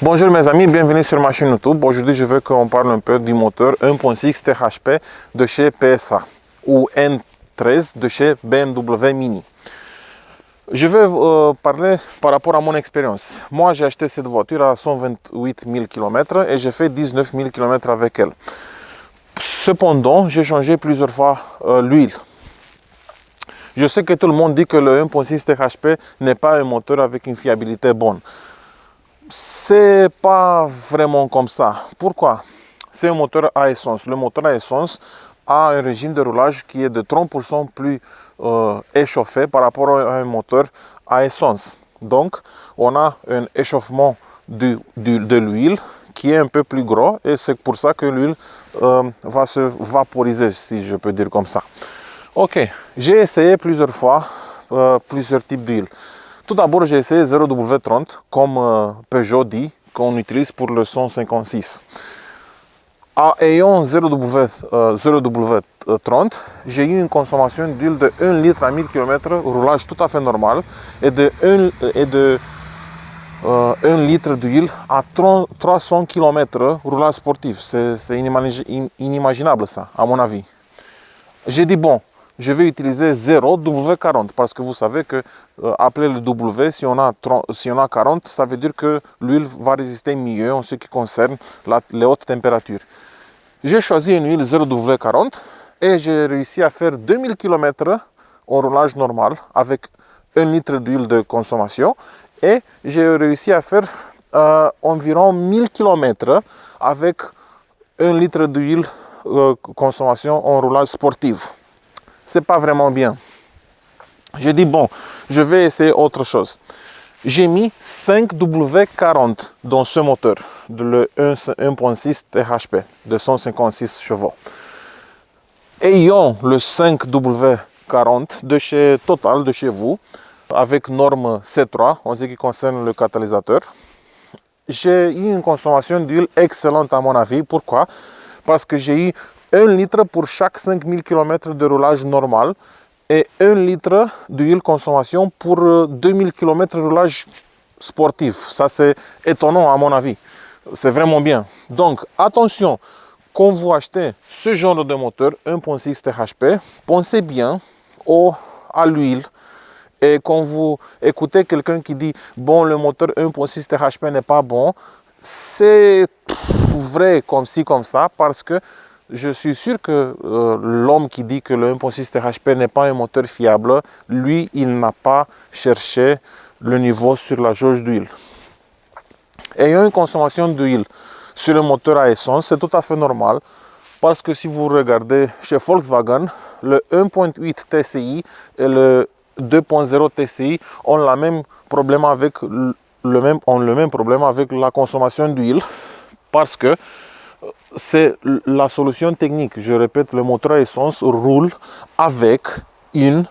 Bonjour mes amis, bienvenue sur ma chaîne YouTube. Aujourd'hui, je veux qu'on parle un peu du moteur 1.6 THP de chez PSA ou N13 de chez BMW Mini. Je vais parler par rapport à mon expérience. Moi, j'ai acheté cette voiture à 128 000 km et j'ai fait 19 000 km avec elle. Cependant, j'ai changé plusieurs fois l'huile. Je sais que tout le monde dit que le 1.6 THP n'est pas un moteur avec une fiabilité bonne. C'est pas vraiment comme ça. Pourquoi? C'est un moteur à essence. Le moteur à essence a un régime de roulage qui est de 30% plus échauffé par rapport à un moteur à essence. Donc, on a un échauffement de l'huile qui est un peu plus gros et c'est pour ça que l'huile va se vaporiser, si je peux dire comme ça. Ok, j'ai essayé plusieurs fois plusieurs types d'huile. Tout d'abord, j'ai essayé 0W30, comme Peugeot dit, qu'on utilise pour le 156. Ayant 0W30, j'ai eu une consommation d'huile de 1 litre à 1000 km, roulage tout à fait normal, et de 1 litre d'huile à 300 km, roulage sportif. C'est inimaginable ça, à mon avis. J'ai dit bon, je vais utiliser 0W40 parce que vous savez que après le W, si on a 40, ça veut dire que l'huile va résister mieux en ce qui concerne les hautes températures. J'ai choisi une huile 0W40 et j'ai réussi à faire 2000 km en roulage normal avec 1 litre d'huile de consommation et j'ai réussi à faire environ 1000 km avec 1 litre d'huile consommation en roulage sportif. C'est pas vraiment bien. J'ai dit bon, je vais essayer autre chose. J'ai mis 5W40 dans ce moteur, le 1.6 THP de 156 chevaux. Ayant le 5W40 de chez Total, de chez vous, avec norme C3 en ce qui concerne le catalyseur, j'ai eu une consommation d'huile excellente à mon avis. Pourquoi? Parce que j'ai eu 1 litre pour chaque 5000 km de roulage normal et 1 litre d'huile consommation pour 2000 km de roulage sportif. Ça, c'est étonnant à mon avis. C'est vraiment bien. Donc, attention, quand vous achetez ce genre de moteur 1.6 THP, pensez bien à l'huile. Et quand vous écoutez quelqu'un qui dit « Bon, le moteur 1.6 THP n'est pas bon », c'est vrai comme ci, comme ça, parce que je suis sûr que l'homme qui dit que le 1.6 THP n'est pas un moteur fiable, lui, il n'a pas cherché le niveau sur la jauge d'huile. Ayant une consommation d'huile sur le moteur à essence, c'est tout à fait normal, parce que si vous regardez chez Volkswagen, le 1.8 TCI et le 2.0 TCI ont le même problème avec la consommation d'huile, parce que c'est la solution technique. Je répète, le moteur à essence roule avec une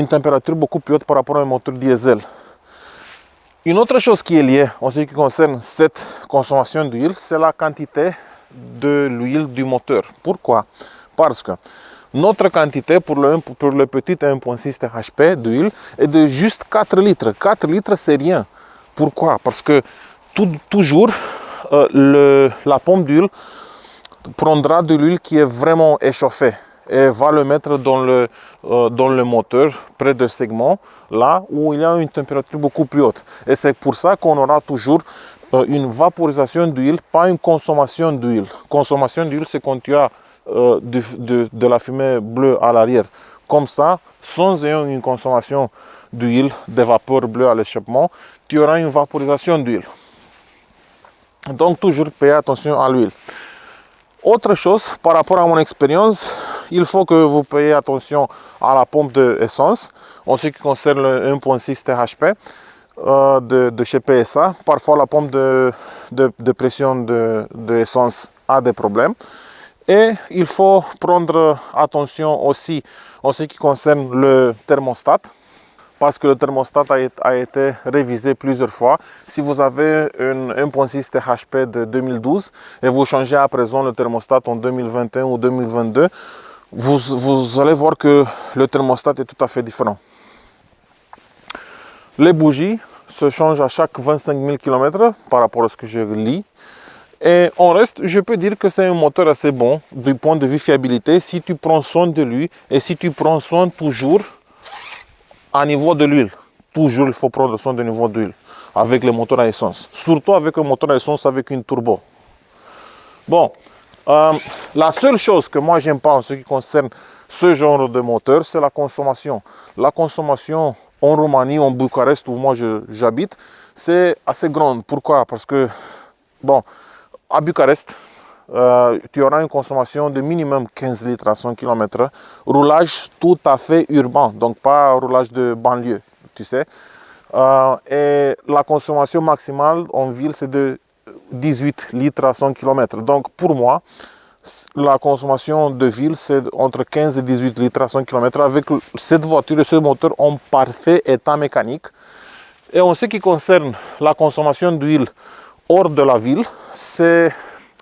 température beaucoup plus haute par rapport à un moteur diesel. Une autre chose qui est liée en ce qui concerne cette consommation d'huile, c'est la quantité de l'huile du moteur. Pourquoi? Parce que notre quantité pour le petit 1.6 THP d'huile est de juste 4 litres. 4 litres, c'est rien. Pourquoi? Parce que toujours, la pompe d'huile prendra de l'huile qui est vraiment échauffée et va le mettre dans le moteur près de segment, là où il y a une température beaucoup plus haute. Et c'est pour ça qu'on aura toujours une vaporisation d'huile, pas une consommation d'huile. Consommation d'huile, c'est quand tu as de la fumée bleue à l'arrière. Comme ça, sans ayant une consommation d'huile, de vapeur bleue à l'échappement, tu auras une vaporisation d'huile. Donc, toujours payer attention à l'huile. Autre chose, par rapport à mon expérience, il faut que vous payiez attention à la pompe d'essence en ce qui concerne le 1.6 THP de chez PSA. Parfois, la pompe de pression d'essence a des problèmes. Et il faut prendre attention aussi en ce qui concerne le thermostat, parce que le thermostat a été révisé plusieurs fois. Si vous avez un 1.6 THP de 2012 et vous changez à présent le thermostat en 2021 ou 2022, vous allez voir que le thermostat est tout à fait différent. Les bougies se change à chaque 25 000 km par rapport à ce que je lis. Et en reste, je peux dire que c'est un moteur assez bon du point de vue fiabilité si tu prends soin de lui et si tu prends soin toujours à niveau de l'huile. Toujours, il faut prendre soin du niveau d'huile avec les moteurs à essence. Surtout avec un moteur à essence avec une turbo. Bon, la seule chose que moi j'aime pas en ce qui concerne ce genre de moteur, c'est la consommation. La consommation en Roumanie, en Bucarest, où moi j'habite, c'est assez grande. Pourquoi? Parce que, bon, à Bucarest, tu auras une consommation de minimum 15 litres à 100 km. Roulage tout à fait urbain, donc pas roulage de banlieue, tu sais. Et la consommation maximale en ville, c'est de 18 litres à 100 km. Donc pour moi, la consommation de ville, c'est entre 15 et 18 litres à 100 km avec cette voiture et ce moteur en parfait état mécanique. Et en ce qui concerne la consommation d'huile hors de la ville, c'est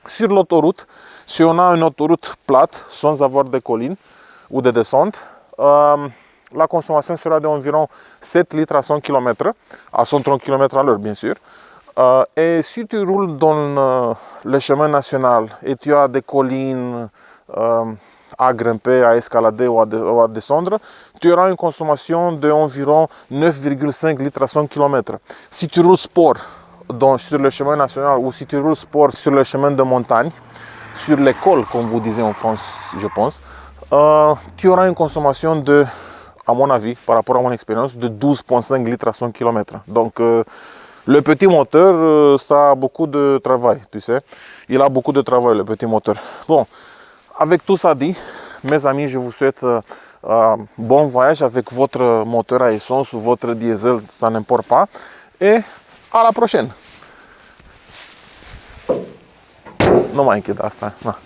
sur l'autoroute. Si on a une autoroute plate, sans avoir de collines ou de descentes, la consommation sera d'environ 7 litres à 100 km, à 130 km à l'heure bien sûr. Et si tu roules dans le chemin national et tu as des collines à grimper, à escalader ou à descendre, tu auras une consommation d'environ 9,5 litres à 100 km. Si tu roules sport sur le chemin national ou si tu roules sport sur le chemin de montagne, sur l'école, comme vous disiez en France, je pense, tu auras une consommation de, à mon avis, par rapport à mon expérience, de 12,5 litres à 100 km. Donc, le petit moteur, ça a beaucoup de travail, tu sais. Il a beaucoup de travail, le petit moteur. Bon, avec tout ça dit, mes amis, je vous souhaite bon voyage avec votre moteur à essence ou votre diesel, ça n'importe pas. Et à la prochaine! Nu mai închid asta. Na.